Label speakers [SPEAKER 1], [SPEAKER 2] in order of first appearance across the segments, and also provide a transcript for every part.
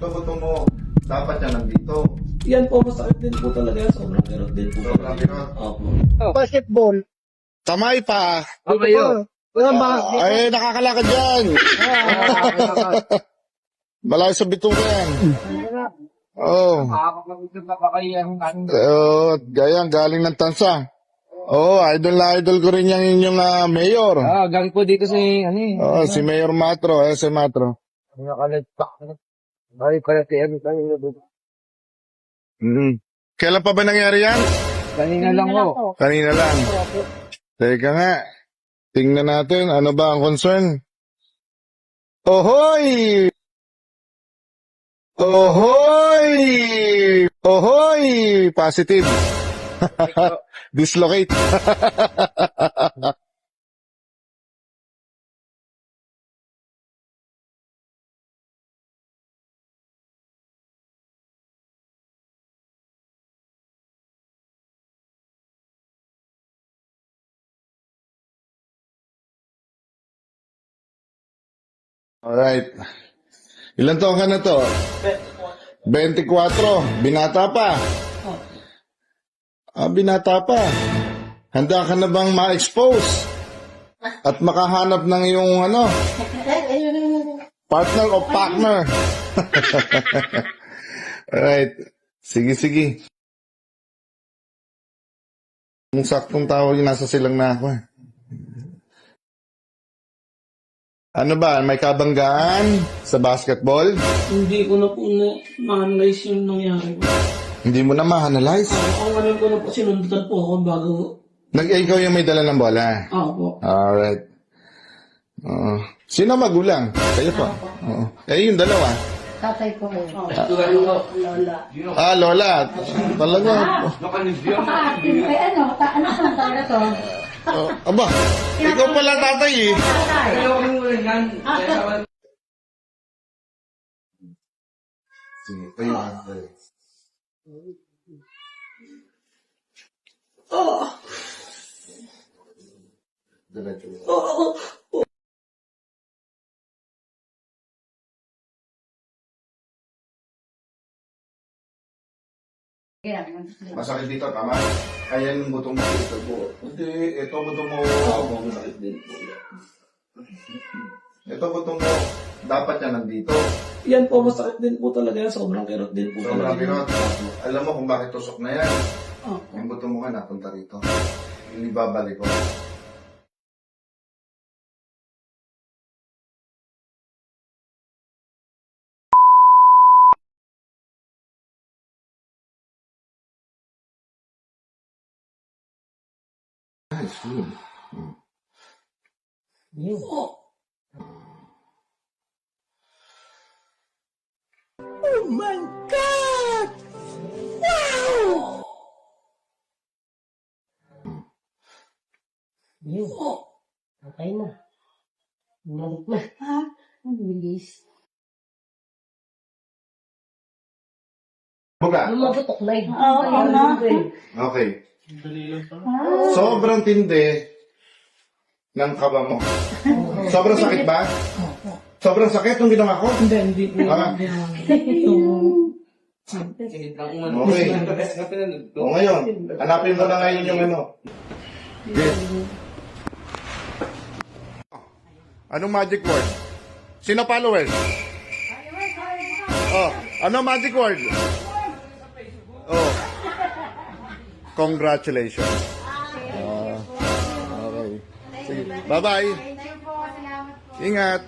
[SPEAKER 1] Ito buto mo, dapat yan nandito.
[SPEAKER 2] Yan po, masakit din po talaga yan. Sobrang kirot din po.
[SPEAKER 1] Sobrang kirot.
[SPEAKER 2] Opo.
[SPEAKER 3] Basketball.
[SPEAKER 4] Tamay pa.
[SPEAKER 3] Tumayo.
[SPEAKER 4] Ay, nakakalakad yan. Malayo sa bitukan. Oo. Gayang, galing ng tansa. Idol na idol ko rin yung inyong mayor.
[SPEAKER 3] Galing po dito si,
[SPEAKER 4] Si Mayor Matro, si Matro.
[SPEAKER 3] Nakalipak. Balik pala si Evan kanina dito.
[SPEAKER 4] Kailan pa ba nangyari yan?
[SPEAKER 3] Kanina lang ho.
[SPEAKER 4] Kanina lang. Teka nga. Tingnan natin, ano ba ang concern? Ohoy! Ohoy! Ohoy! Positive. Dislocate. Alright. Ilan taon ka na to? 24. Binata pa. Binata pa. Handa ka na bang ma-expose? At makahanap ng iyong partner o partner? Alright. Sige, sige. Yung saktong tawag yung nasa silang na ako. Ano ba? May kabanggaan sa basketball?
[SPEAKER 2] Hindi ko na po ma-analyze yung nangyari po.
[SPEAKER 4] Hindi mo na ma-analyze?
[SPEAKER 2] Ang alam ko na po, sinundan po ako bago.
[SPEAKER 4] Ikaw yung may dala ng bola?
[SPEAKER 2] Opo.
[SPEAKER 4] Alright. Sino magulang? Kayo po? Oo. Yung dalawa?
[SPEAKER 5] Tatay ko ngayon.
[SPEAKER 4] Lola.
[SPEAKER 5] Lola.
[SPEAKER 4] Lola. Talaga.
[SPEAKER 5] Ay, ano naman talaga to?
[SPEAKER 4] Aba, ikaw pala tatay eh. Sige, tayo ka. Masakit dito, tama? Ayan yung butong mo dito po. Hindi, ito butong mo.
[SPEAKER 2] Masakit din po.
[SPEAKER 1] Ito buto mo, dapat yan nandito.
[SPEAKER 2] Yan po, masakit din po talaga yan. Sobrang kirot din po
[SPEAKER 1] Sobrang
[SPEAKER 2] talaga.
[SPEAKER 1] kirot. Alam mo kung bakit tusok na yan.
[SPEAKER 2] Opo.
[SPEAKER 1] Yung buto mo nga napunta rito. Hindi babalik ko. Nice, good.
[SPEAKER 2] Oh my God! Wow!
[SPEAKER 5] Okay na. Balik na. Ha? Ang bilis.
[SPEAKER 1] Buga.
[SPEAKER 5] Lumagotok na yun.
[SPEAKER 1] Okay. Sobrang tindi ng kaba mo. Sobrang sakit ba? Sobrang sakit yung ginawa ko?
[SPEAKER 2] Hindi po.
[SPEAKER 1] Okay. O ngayon, hanapin mo na ngayon yung ano. Okay.
[SPEAKER 4] Anong magic word? Sino followers? Ano magic word? Congratulations. Okay. Sige. Bye-bye. Ingat.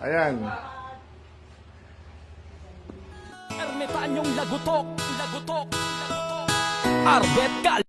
[SPEAKER 4] Ayan.
[SPEAKER 6] Ermitan yung lagutok. Arbet Gal.